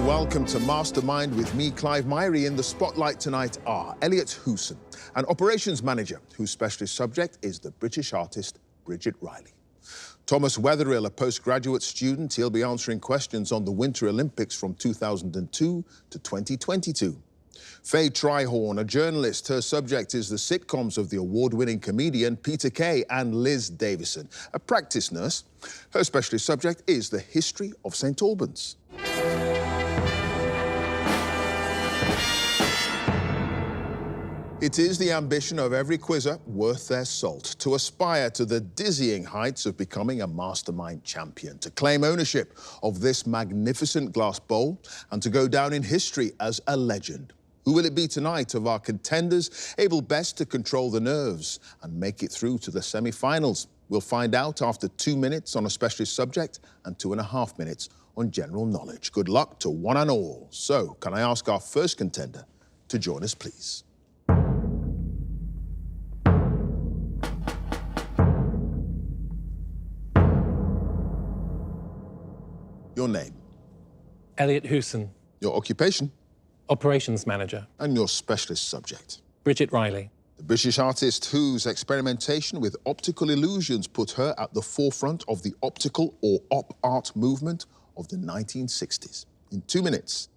welcome to Mastermind with me, Clive Myrie. In the spotlight tonight are Elliot Hooson, an operations manager whose specialist subject is the British artist Bridget Riley. Thomas Wetherill, a postgraduate student, he'll be answering questions on the Winter Olympics from 2002 to 2022. Faye Trihorn, a journalist, her subject is the sitcoms of the award-winning comedian Peter Kay, and Liz Davison, a practice nurse. Her specialist subject is the history of St Albans. It is the ambition of every quizzer worth their salt to aspire to the dizzying heights of becoming a Mastermind champion, to claim ownership of this magnificent glass bowl and to go down in history as a legend. Who will it be tonight of our contenders, able best to control the nerves and make it through to the semi-finals? We'll find out after 2 minutes on a specialist subject and 2.5 minutes on general knowledge. Good luck to one and all. So, can I ask our first contender to join us, please? Your name? Elliot Hooson. Your occupation? Operations manager. And your specialist subject? Bridget Riley. The British artist whose experimentation with optical illusions put her at the forefront of the optical or op art movement of the 1960s. In 2 minutes,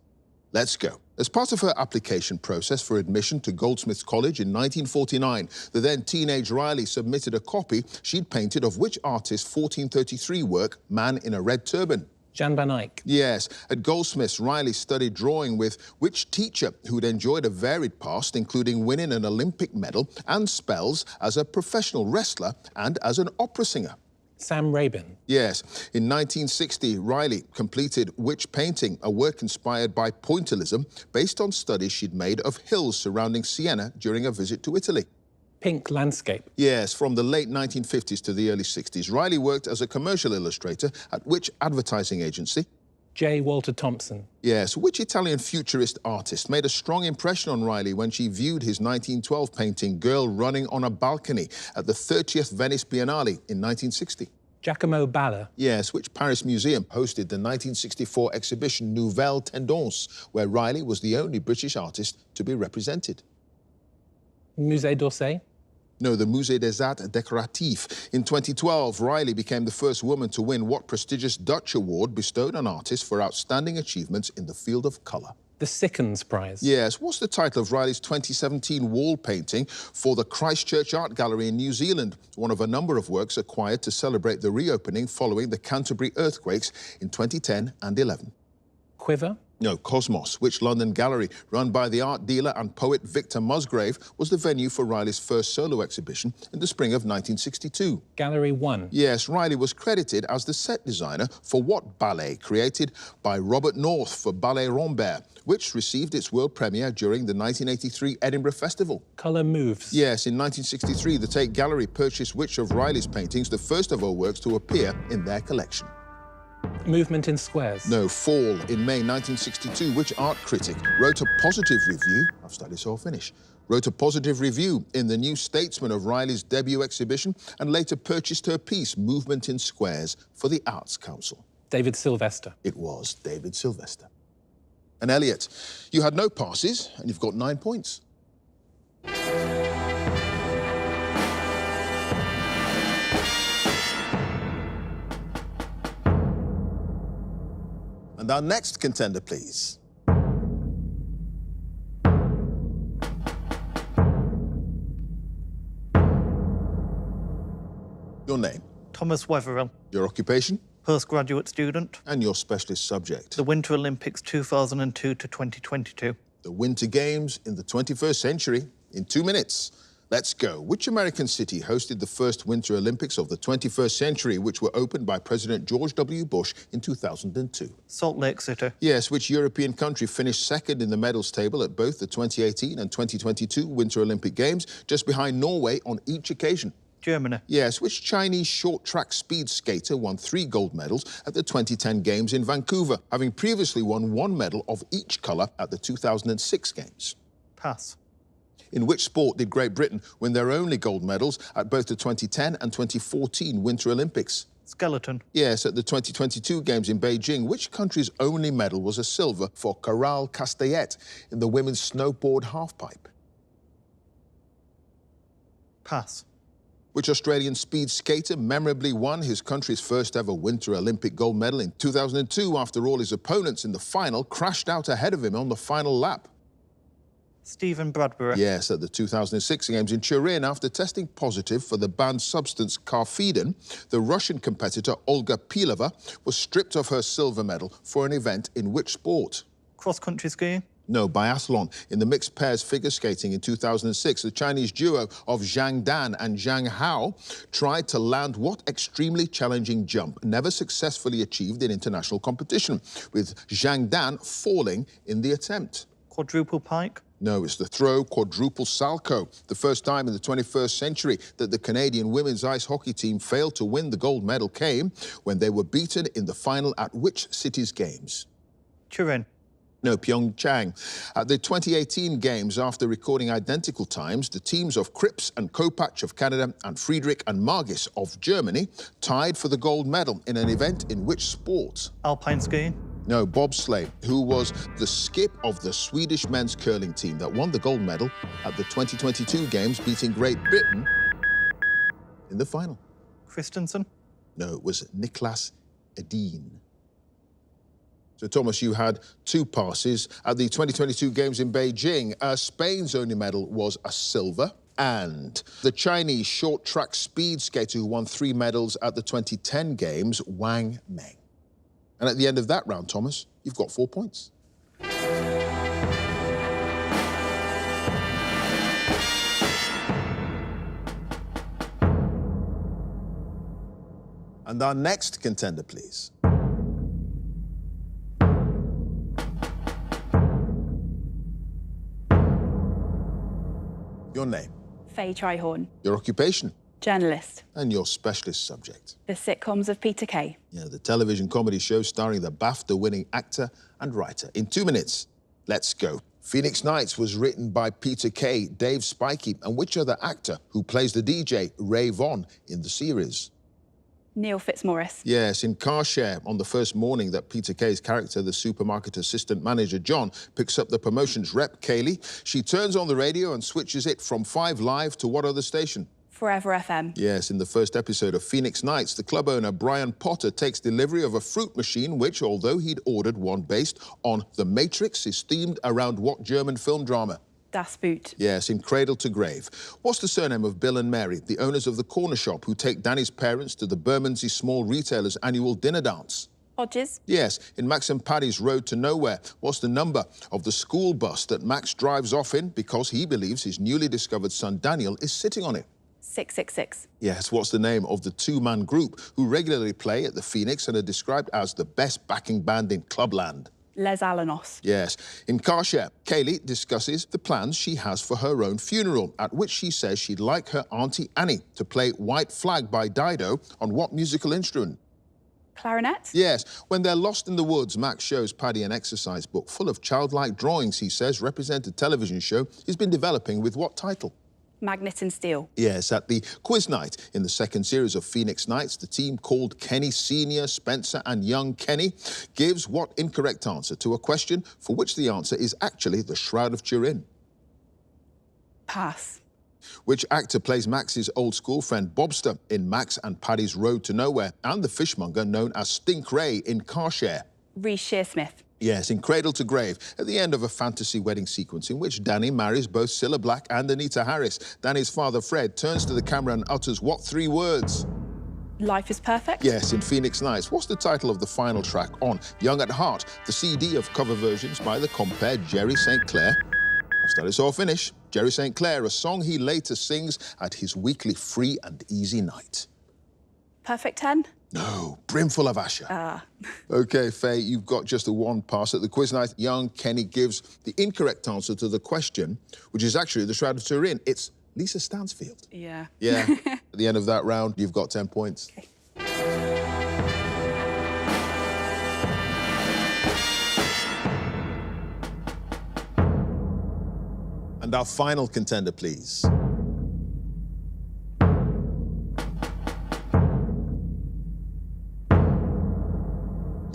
let's go. As part of her application process for admission to Goldsmiths College in 1949, the then teenage Riley submitted a copy she'd painted of which artist's 1433 work, Man in a Red Turban? Jan van Eyck. Yes. At Goldsmiths, Riley studied drawing with which teacher who'd enjoyed a varied past, including winning an Olympic medal and spells as a professional wrestler and as an opera singer? Sam Rabin. Yes. In 1960, Riley completed which painting, a work inspired by pointillism based on studies she'd made of hills surrounding Siena during a visit to Italy? Pink landscape. Yes, from the late 1950s to the early 60s, Riley worked as a commercial illustrator at which advertising agency? J. Walter Thompson. Yes, which Italian futurist artist made a strong impression on Riley when she viewed his 1912 painting Girl Running on a Balcony at the 30th Venice Biennale in 1960? Giacomo Balla. Yes, which Paris museum hosted the 1964 exhibition Nouvelle Tendance, where Riley was the only British artist to be represented? Musée d'Orsay. No, the Musée des Arts Décoratifs. In 2012, Riley became the first woman to win what prestigious Dutch award bestowed on artists for outstanding achievements in the field of colour? The Sickens Prize. Yes. What's the title of Riley's 2017 wall painting for the Christchurch Art Gallery in New Zealand, one of a number of works acquired to celebrate the reopening following the Canterbury earthquakes in 2010 and 11? Quiver. No, Cosmos, which London gallery, run by the art dealer and poet Victor Musgrave, was the venue for Riley's first solo exhibition in the spring of 1962. Gallery 1. Yes, Riley was credited as the set designer for what ballet created by Robert North for Ballet Rambert, which received its world premiere during the 1983 Edinburgh Festival? Colour Moves. Yes, in 1963, the Tate Gallery purchased which of Riley's paintings, the first of her works to appear in their collection? Movement in Squares. No, Fall. In May 1962, which art critic wrote a positive review, I've studied so I'll finish, wrote a positive review in the New Statesman of Riley's debut exhibition and later purchased her piece, Movement in Squares, for the Arts Council? David Sylvester. It was David Sylvester. And Elliot, you had no passes and you've got 9 points. And our next contender, please. Your name? Thomas Wetherill. Your occupation? Postgraduate student. And your specialist subject? The Winter Olympics 2002 to 2022. The Winter Games in the 21st century in 2 minutes. Let's go. Which American city hosted the first Winter Olympics of the 21st century, which were opened by President George W. Bush in 2002? Salt Lake City. Yes, which European country finished second in the medals table at both the 2018 and 2022 Winter Olympic Games, just behind Norway on each occasion? Germany. Yes, which Chinese short track speed skater won 3 gold medals at the 2010 Games in Vancouver, having previously won 1 medal of each colour at the 2006 Games? Pass. In which sport did Great Britain win their only gold medals at both the 2010 and 2014 Winter Olympics? Skeleton. Yes, at the 2022 Games in Beijing, which country's only medal was a silver for Caral Castellet in the women's snowboard halfpipe? Pass. Which Australian speed skater memorably won his country's first ever Winter Olympic gold medal in 2002 after all his opponents in the final crashed out ahead of him on the final lap? Stephen Bradbury. Yes, at the 2006 Games in Turin, after testing positive for the banned substance carfidin, the Russian competitor Olga Pilova was stripped of her silver medal for an event in which sport? Cross-country skiing. No, biathlon. In the mixed pairs figure skating in 2006, the Chinese duo of Zhang Dan and Zhang Hao tried to land what extremely challenging jump never successfully achieved in international competition, with Zhang Dan falling in the attempt? Quadruple pike. No, it's the throw quadruple salcho, the first time in the 21st century that the Canadian women's ice hockey team failed to win the gold medal came when they were beaten in the final at which city's games? Turin. No, Pyeongchang. At the 2018 Games, after recording identical times, the teams of Cripps and Kopach of Canada and Friedrich and Margis of Germany tied for the gold medal in an event in which sport? Alpine skiing. No, bobsleigh, who was the skip of the Swedish men's curling team that won the gold medal at the 2022 Games, beating Great Britain in the final. Christensen. No, it was Niklas Edin. So, Thomas, you had two passes. At the 2022 Games in Beijing, Spain's only medal was a silver. And the Chinese short track speed skater who won 3 medals at the 2010 Games, Wang Meng. And at the end of that round, Thomas, you've got 4 points. And our next contender, please. Your name, Faye Trihorn, your occupation, journalist. and your specialist subject. The sitcoms of Peter Kay. Yeah, the television comedy show starring the BAFTA-winning actor and writer. In 2 minutes, let's go. Phoenix Nights was written by Peter Kay, Dave Spikey, and which other actor who plays the DJ, Ray Vaughan, in the series? Neil Fitzmaurice. Yes, in Car Share, on the first morning that Peter Kay's character, the supermarket assistant manager John, picks up the promotions rep, Kaylee, she turns on the radio and switches it from 5 Live to what other station? Forever FM. Yes, in the first episode of Phoenix Nights, the club owner Brian Potter takes delivery of a fruit machine which, although he'd ordered one based on The Matrix, is themed around what German film drama? Das Boot. Yes, in Cradle to Grave. What's the surname of Bill and Mary, the owners of the corner shop who take Danny's parents to the Bermondsey Small Retailers' annual dinner dance? Hodges. Yes, in Max and Paddy's Road to Nowhere, what's the number of the school bus that Max drives off in because he believes his newly discovered son Daniel is sitting on it? 666. Yes, what's the name of the 2-man group who regularly play at the Phoenix and are described as the best backing band in Clubland? Les Alanos. Yes. In Car Share, Kaylee discusses the plans she has for her own funeral, at which she says she'd like her Auntie Annie to play White Flag by Dido on what musical instrument? Clarinet. Yes. When they're lost in the woods, Max shows Paddy an exercise book full of childlike drawings he says represent a television show he's been developing with what title? Magnet and Steel. Yes, at the quiz night in the second series of Phoenix Nights, the team called Kenny Senior, Spencer and Young Kenny gives what incorrect answer to a question for which the answer is actually the Shroud of Turin? Pass. Which actor plays Max's old school friend Bobster in Max and Paddy's Road to Nowhere and the fishmonger known as Stink Ray in Car Share? Reece Shearsmith. Yes, in Cradle to Grave, at the end of a fantasy wedding sequence in which Danny marries both Cilla Black and Anita Harris, Danny's father, Fred, turns to the camera and utters what 3 words? Life is Perfect. Yes, in Phoenix Nights. What's the title of the final track on Young at Heart, the CD of cover versions by the compere Jerry St. Clair? I've started so I'll finish. Jerry St. Clair, a song he later sings at his weekly free and easy night. Perfect 10. No, Brimful of Asher. OK, Faye, you've got just the 1 pass at the quiz night. Young Kenny gives the incorrect answer to the question, which is actually the Shroud of Turin. It's Lisa Stansfield. Yeah. Yeah. At the end of that round, you've got 10 points. Okay. And our final contender, please.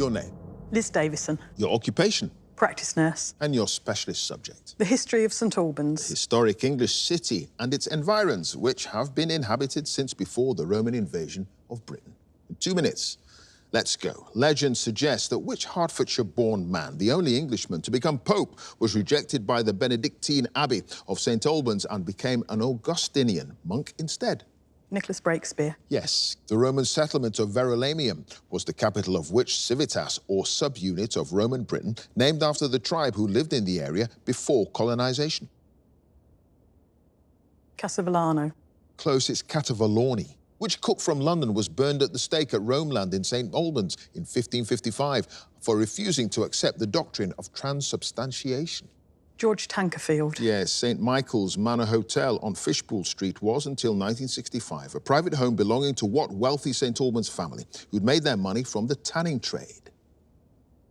Your name, Liz Davison, your occupation, practice nurse. and your specialist subject. The history of St Albans. Historic English city and its environs, which have been inhabited since before the Roman invasion of Britain. In 2 minutes, let's go. Legend suggests that which Hertfordshire-born man, the only Englishman to become Pope, was rejected by the Benedictine Abbey of St Albans and became an Augustinian monk instead? Nicholas Breakspear. Yes, the Roman settlement of Verulamium was the capital of which civitas, or subunit of Roman Britain, named after the tribe who lived in the area before colonization. Casavallano. Close, it's Catavalorni. Which cook from London was burned at the stake at Romeland in St Albans in 1555 for refusing to accept the doctrine of transubstantiation? George Tankerfield. Yes, St Michael's Manor Hotel on Fishpool Street was, until 1965, a private home belonging to what wealthy St Albans family who'd made their money from the tanning trade?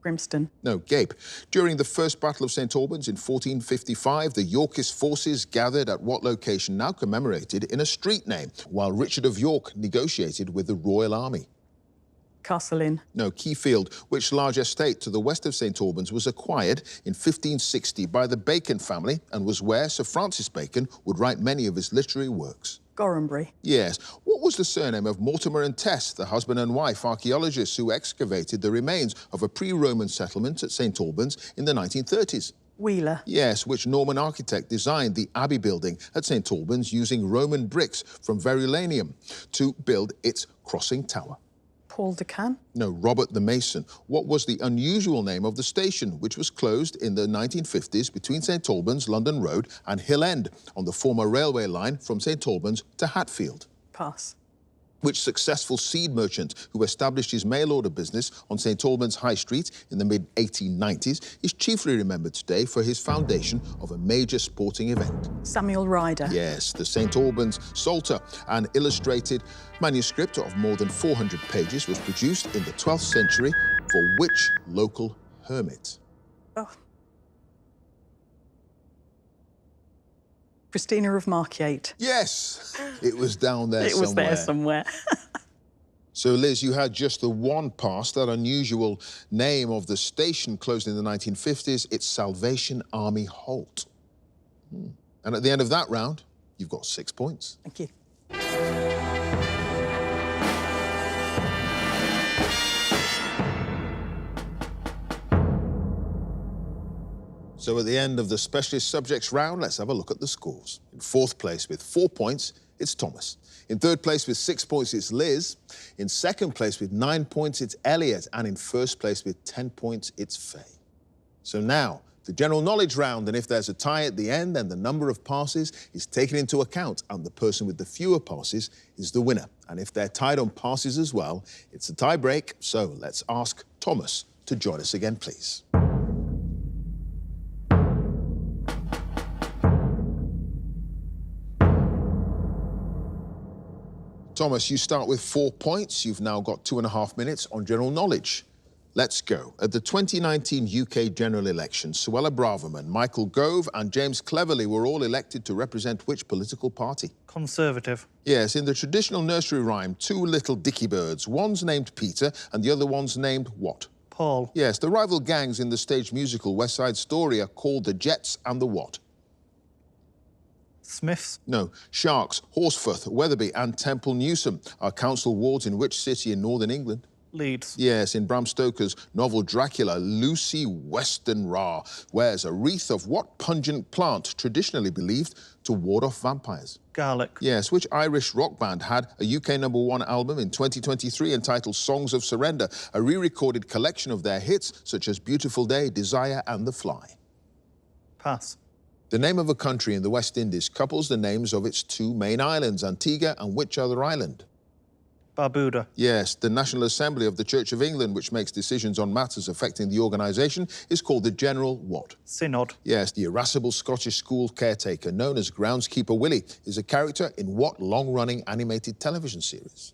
Grimston. No, Gape. During the First Battle of St Albans in 1455, the Yorkist forces gathered at what location now commemorated in a street name, while Richard of York negotiated with the Royal Army? Castle Inn. No, Keyfield, which large estate to the west of St Albans was acquired in 1560 by the Bacon family and was where Sir Francis Bacon would write many of his literary works. Gorhambury. Yes. What was the surname of Mortimer and Tess, the husband and wife archaeologists who excavated the remains of a pre-Roman settlement at St Albans in the 1930s? Wheeler. Yes, which Norman architect designed the Abbey building at St Albans using Roman bricks from Verulamium to build its crossing tower? Paul de Can. No, Robert the Mason. What was the unusual name of the station, which was closed in the 1950s between St Albans, London Road and Hill End on the former railway line from St Albans to Hatfield? Pass. Which successful seed merchant who established his mail-order business on St Albans High Street in the mid-1890s is chiefly remembered today for his foundation of a major sporting event? Samuel Ryder. Yes, the St Albans Psalter, an illustrated manuscript of more than 400 pages, was produced in the 12th century for which local hermit? Oh. Christina of Markyate. Yes, it was down there It was there somewhere. So, Liz, you had just the one pass, that unusual name of the station closed in the 1950s. It's Salvation Army Halt. And at the end of that round, you've got 6 points. Thank you. So at the end of the specialist subjects round, let's have a look at the scores. In fourth place with 4 points, it's Thomas. In third place with 6 points, it's Liz. In second place with 9 points, it's Elliot. And in first place with 10 points, it's Faye. So now, the general knowledge round, and if there's a tie at the end, then the number of passes is taken into account, and the person with the fewer passes is the winner. And if they're tied on passes as well, it's a tie break. So let's ask Thomas to join us again, please. Thomas, you start with 4 points. You've now got 2.5 minutes on general knowledge. Let's go. At the 2019 UK general election, Suella Braverman, Michael Gove and James Cleverly were all elected to represent which political party? Conservative. Yes, in the traditional nursery rhyme, two little dicky birds. One's named Peter and the other one's named what? Paul. Yes, the rival gangs in the stage musical West Side Story are called the Jets and the what? Smiths. No, Sharks, Horsforth, Wetherby and Temple Newsam are council wards in which city in northern England? Leeds. Yes, in Bram Stoker's novel Dracula, Lucy Westenra wears a wreath of what pungent plant traditionally believed to ward off vampires? Garlic. Yes, which Irish rock band had a UK #1 album in 2023 entitled Songs of Surrender, a re-recorded collection of their hits such as Beautiful Day, Desire and The Fly? Pass. The name of a country in the West Indies couples the names of its two main islands, Antigua and which other island? Barbuda. Yes, the National Assembly of the Church of England, which makes decisions on matters affecting the organisation, is called the General what? Synod. Yes, the irascible Scottish school caretaker known as Groundskeeper Willie is a character in what long-running animated television series?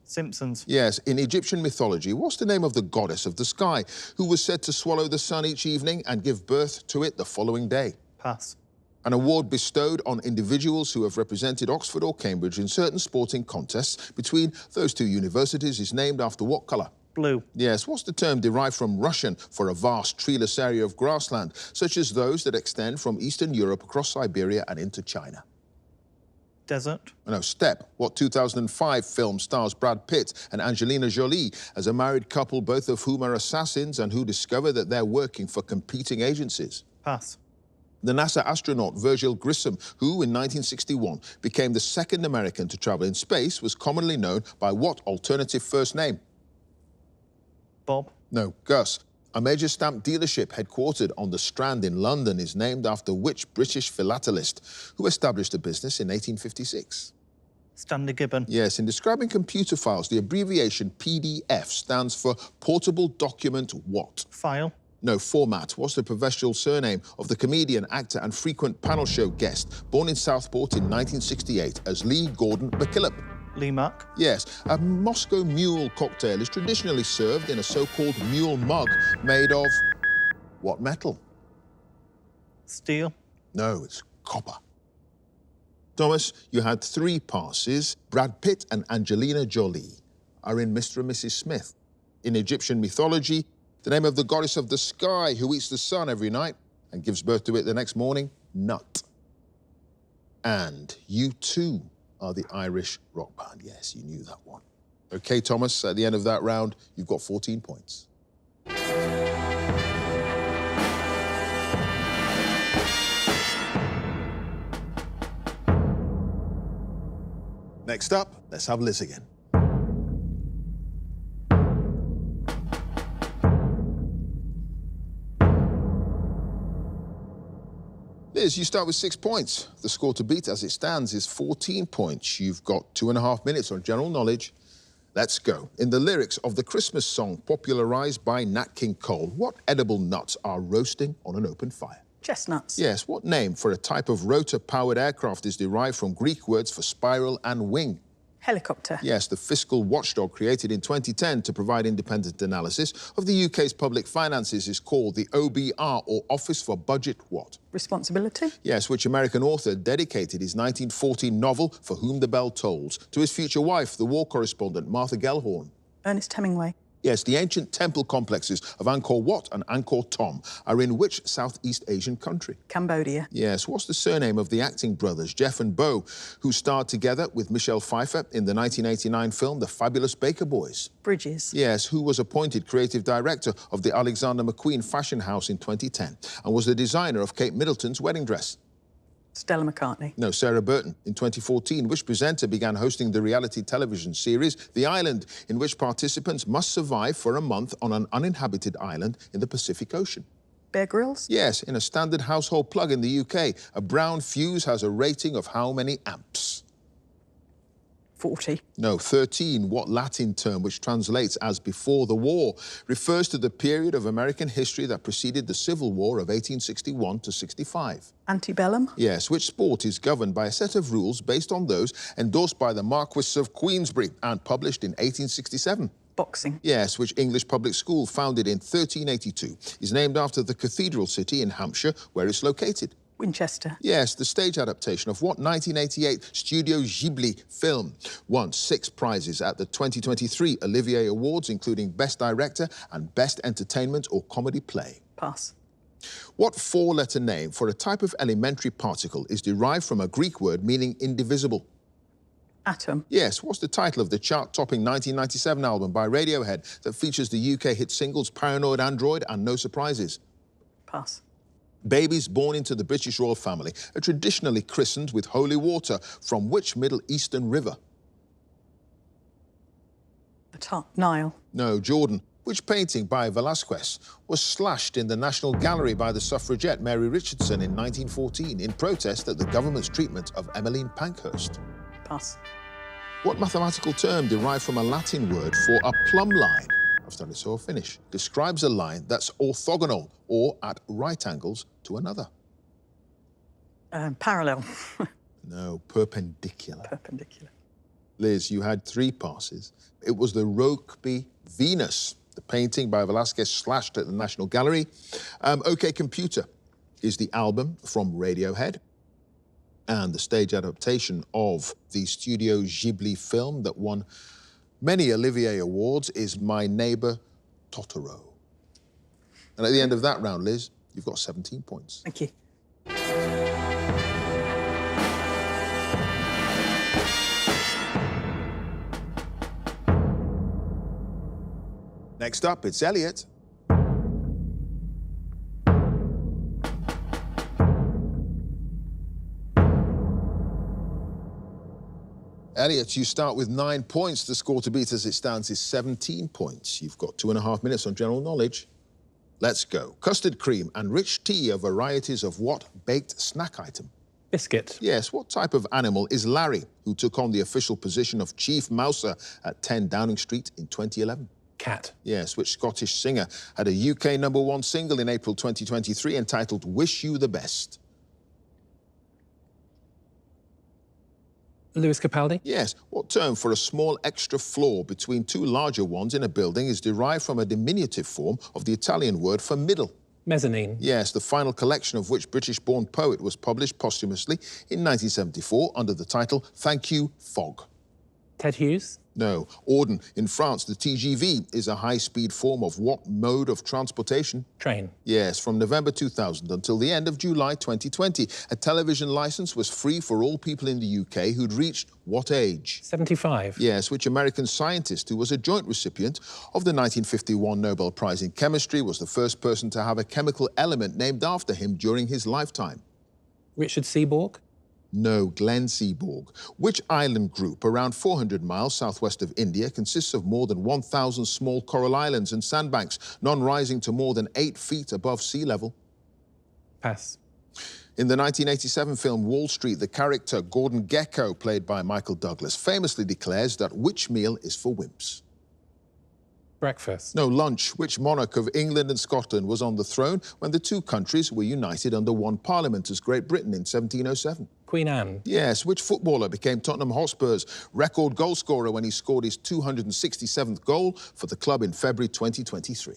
Simpsons. Yes, in Egyptian mythology, what's the name of the goddess of the sky who was said to swallow the sun each evening and give birth to it the following day? Pass. An award bestowed on individuals who have represented Oxford or Cambridge in certain sporting contests between those two universities is named after what colour? Blue. Yes, what's the term derived from Russian for a vast treeless area of grassland, such as those that extend from Eastern Europe across Siberia and into China? Desert. No, steppe. What 2005 film stars Brad Pitt and Angelina Jolie as a married couple, both of whom are assassins and who discover that they're working for competing agencies? Pass. The NASA astronaut Virgil Grissom, who in 1961 became the second American to travel in space, was commonly known by what alternative first name? Bob. No, Gus. A major stamp dealership headquartered on the Strand in London is named after which British philatelist who established the business in 1856? Stanley Gibbon. Yes, in describing computer files, the abbreviation PDF stands for Portable Document what? File. No, format. What's the professional surname of the comedian, actor and frequent panel show guest, born in Southport in 1968 as Lee Gordon McKillop? Lee Mack. Yes, a Moscow Mule cocktail is traditionally served in a so-called mule mug made of what metal? Steel. No, it's copper. Thomas, you had 3 passes. Brad Pitt and Angelina Jolie are in Mr. and Mrs. Smith. In Egyptian mythology, the name of the goddess of the sky who eats the sun every night and gives birth to it the next morning, Nut. And you too are the Irish rock band. Yes, you knew that one. Okay, Thomas, at the end of that round, you've got 14 points. Next up, let's have Liz again. Liz, you start with 6 points. The score to beat as it stands is 14 points. You've got 2.5 minutes on general knowledge. Let's go. In the lyrics of the Christmas song popularized by Nat King Cole, what edible nuts are roasting on an open fire? Chestnuts. Yes, what name for a type of rotor-powered aircraft is derived from Greek words for spiral and wing? Helicopter. Yes, the fiscal watchdog created in 2010 to provide independent analysis of the UK's public finances is called the OBR, or Office for Budget what? Responsibility. Yes, which American author dedicated his 1914 novel For Whom the Bell Tolls to his future wife, the war correspondent Martha Gellhorn? Ernest Hemingway. Yes, the ancient temple complexes of Angkor Wat and Angkor Thom are in which Southeast Asian country? Cambodia. Yes, what's the surname of the acting brothers, Jeff and Bo, who starred together with Michelle Pfeiffer in the 1989 film The Fabulous Baker Boys? Bridges. Yes, who was appointed creative director of the Alexander McQueen fashion house in 2010 and was the designer of Kate Middleton's wedding dress? Stella McCartney. No, Sarah Burton. In 2014, which presenter began hosting the reality television series The Island, in which participants must survive for a month on an uninhabited island in the Pacific Ocean? Bear Grylls. Yes, in a standard household plug in the UK, a brown fuse has a rating of how many amps? 40. No, 13. What Latin term, which translates as before the war, refers to the period of American history that preceded the Civil War of 1861 to 65? Antebellum. Yes, which sport is governed by a set of rules based on those endorsed by the Marquess of Queensberry and published in 1867? Boxing. Yes, which English public school, founded in 1382, is named after the cathedral city in Hampshire, where it's located? Winchester. Yes, the stage adaptation of what 1988 Studio Ghibli film won 6 prizes at the 2023 Olivier Awards, including Best Director and Best Entertainment or Comedy Play? Pass. What 4-letter name for a type of elementary particle is derived from a Greek word meaning indivisible? Atom. Yes, what's the title of the chart-topping 1997 album by Radiohead that features the UK hit singles Paranoid Android and No Surprises? Pass. Babies born into the British royal family are traditionally christened with holy water from which Middle Eastern river? The Nile. No, Jordan. Which painting by Velázquez was slashed in the National Gallery by the suffragette Mary Richardson in 1914 in protest at the government's treatment of Emmeline Pankhurst? Pass. What mathematical term derived from a Latin word for a plumb line? I've started, so I'll finish. Describes a line that's orthogonal or at right angles to another. Parallel. No, perpendicular. Perpendicular. Liz, you had 3 passes. It was the Rokeby Venus, the painting by Velázquez slashed at the National Gallery. OK Computer is the album from Radiohead and the stage adaptation of the Studio Ghibli film that won many Olivier Awards is My Neighbour Totoro. And at the end of that round, Liz, you've got 17 points. Thank you. Next up, it's Elliot. Elliot, you start with 9 points. The score to beat as it stands is 17 points. You've got 2.5 minutes on general knowledge. Let's go. Custard cream and rich tea are varieties of what baked snack item? Biscuit. Yes, what type of animal is Larry, who took on the official position of Chief Mouser at 10 Downing Street in 2011? Cat. Yes, which Scottish singer had a UK #1 single in April 2023 entitled Wish You the Best? Lewis Capaldi. Yes, what term for a small extra floor between two larger ones in a building is derived from a diminutive form of the Italian word for middle? Mezzanine. Yes, the final collection of which British-born poet was published posthumously in 1974 under the title Thank You, Fog. Ted Hughes. No. Auden. In France, the TGV is a high-speed form of what mode of transportation? Train. Yes, from November 2000 until the end of July 2020, a television licence was free for all people in the UK who'd reached what age? 75. Yes, which American scientist who was a joint recipient of the 1951 Nobel Prize in Chemistry was the first person to have a chemical element named after him during his lifetime? Richard Seaborg. No, Glenn Seaborg. Which island group, around 400 miles southwest of India, consists of more than 1,000 small coral islands and sandbanks, none rising to more than 8 feet above sea level? Pass. In the 1987 film Wall Street, the character Gordon Gekko, played by Michael Douglas, famously declares that which meal is for wimps? Breakfast. No, lunch. Which monarch of England and Scotland was on the throne when the two countries were united under one parliament as Great Britain in 1707? Queen Anne. Yes, which footballer became Tottenham Hotspur's record goalscorer when he scored his 267th goal for the club in February 2023?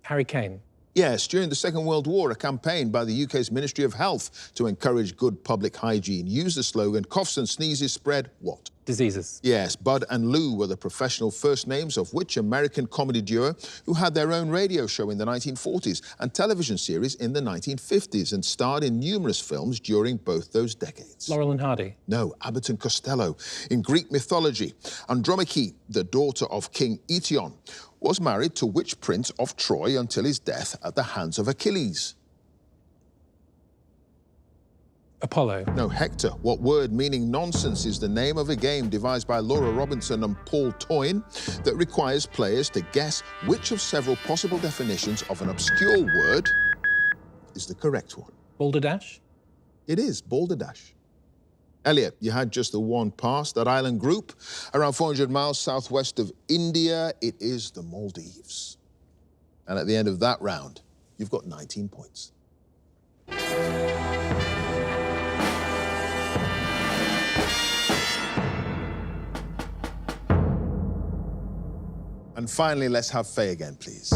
Harry Kane. Yes, during the Second World War, a campaign by the UK's Ministry of Health to encourage good public hygiene used the slogan, coughs and sneezes spread what? Diseases. Yes, Bud and Lou were the professional first names of which American comedy duo who had their own radio show in the 1940s and television series in the 1950s and starred in numerous films during both those decades? Laurel and Hardy. No, Abbott and Costello. In Greek mythology, Andromache, the daughter of King Eetion, was married to which prince of Troy until his death at the hands of Achilles? Apollo. No, Hector. What word meaning nonsense is the name of a game devised by Laura Robinson and Paul Toyne that requires players to guess which of several possible definitions of an obscure word is the correct one? Balderdash. It is Balderdash. Elliot, you had just the one pass. That island group, around 400 miles southwest of India, it is the Maldives. And at the end of that round, you've got 19 points. And finally, let's have Faye again, please.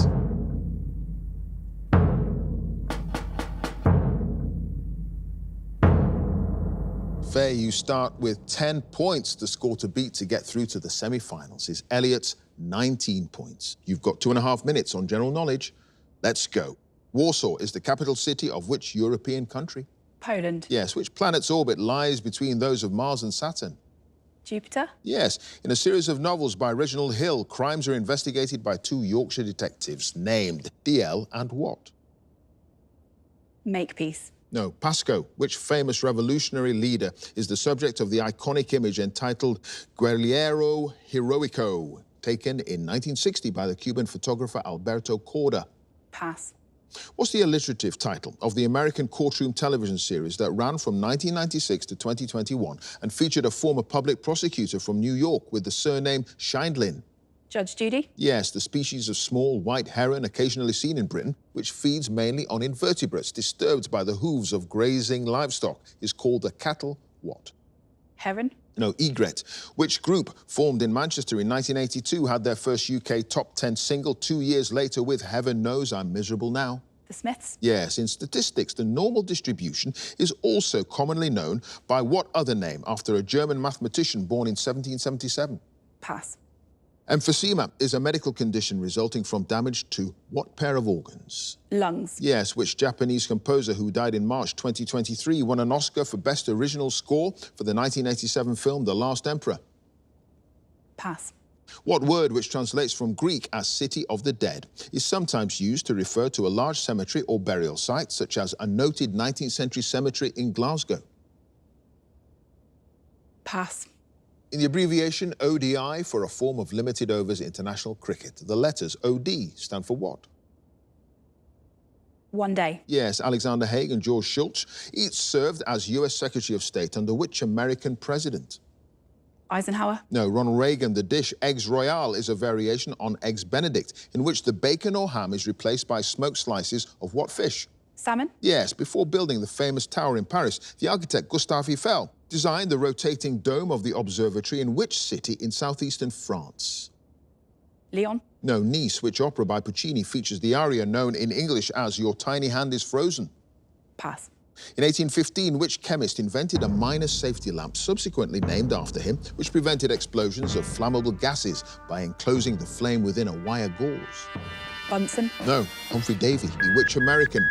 Faye, you start with 10 points. The score to beat to get through to the semi-finals is Elliot's 19 points. You've got 2.5 minutes on general knowledge. Let's go. Warsaw is the capital city of which European country? Poland. Yes, which planet's orbit lies between those of Mars and Saturn? Jupiter. Yes, in a series of novels by Reginald Hill, crimes are investigated by two Yorkshire detectives named DL and what? Makepeace. No, Pasco. Which famous revolutionary leader is the subject of the iconic image entitled Guerriero Heroico, taken in 1960 by the Cuban photographer Alberto Corda? Pass. What's the alliterative title of the American courtroom television series that ran from 1996 to 2021 and featured a former public prosecutor from New York with the surname Scheindlin? Judge Judy. Yes, the species of small white heron occasionally seen in Britain, which feeds mainly on invertebrates disturbed by the hooves of grazing livestock, is called a cattle what? Heron. No, egret. Which group, formed in Manchester in 1982, had their first UK top 10 single 2 years later with Heaven Knows I'm Miserable Now? The Smiths. Yes, in statistics, the normal distribution is also commonly known by what other name after a German mathematician born in 1777? Pass. Emphysema is a medical condition resulting from damage to what pair of organs? Lungs. Yes, which Japanese composer who died in March 2023 won an Oscar for Best Original Score for the 1987 film The Last Emperor? Pass. What word, which translates from Greek as City of the Dead, is sometimes used to refer to a large cemetery or burial site, such as a noted 19th century cemetery in Glasgow? Pass. In the abbreviation ODI for a form of limited overs international cricket, the letters OD stand for what? One day. Yes, Alexander Haig and George Shultz each served as US Secretary of State under which American president? Eisenhower. No, Ronald Reagan. The dish Eggs Royale is a variation on Eggs Benedict, in which the bacon or ham is replaced by smoked slices of what fish? Salmon. Yes, before building the famous tower in Paris, the architect Gustave Eiffel designed the rotating dome of the observatory in which city in southeastern France? Lyon. No, Nice, which opera by Puccini features the aria known in English as Your Tiny Hand is Frozen? Pass. In 1815, which chemist invented a miner's safety lamp, subsequently named after him, which prevented explosions of flammable gases by enclosing the flame within a wire gauze? Bunsen. No, Humphrey Davy. Which American...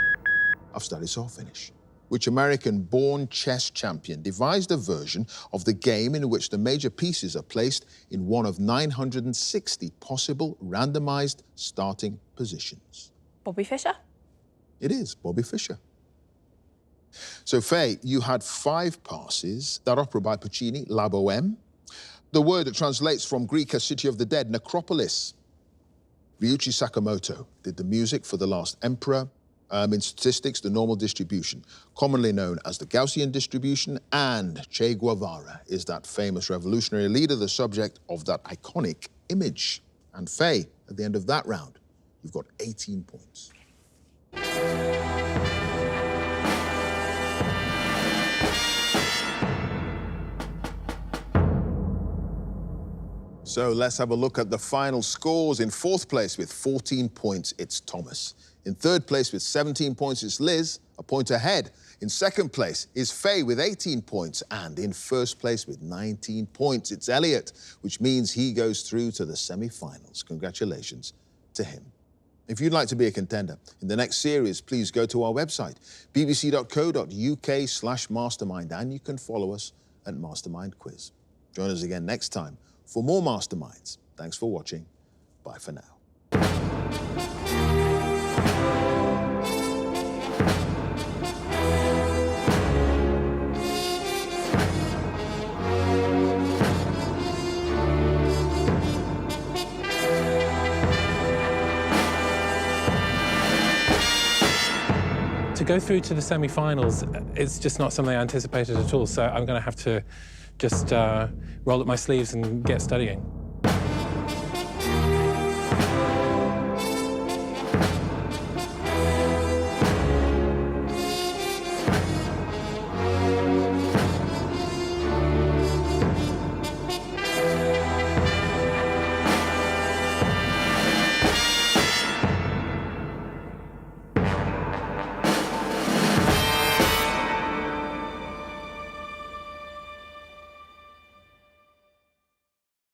I've started, so I'll finish. Which American-born chess champion devised a version of the game in which the major pieces are placed in one of 960 possible randomized starting positions? Bobby Fischer. It is Bobby Fischer. So, Faye, you had 5 passes. That opera by Puccini, La Bohème. The word that translates from Greek as City of the Dead, Necropolis. Ryuichi Sakamoto did the music for The Last Emperor. In statistics, the normal distribution, commonly known as the Gaussian distribution, and Che Guevara is that famous revolutionary leader, the subject of that iconic image. And Faye, at the end of that round, you've got 18 points. So let's have a look at the final scores. In 4th place with 14 points, it's Thomas. In 3rd place with 17 points, it's Liz, a point ahead. In 2nd place is Faye with 18 points. And in 1st place with 19 points, it's Elliot, which means he goes through to the semi-finals. Congratulations to him. If you'd like to be a contender in the next series, please go to our website, bbc.co.uk/mastermind, and you can follow us at Mastermind Quiz. Join us again next time for more Masterminds. Thanks for watching. Bye for now. To go through to the semi-finals, it's just not something I anticipated at all, so I'm going to have to just roll up my sleeves and get studying.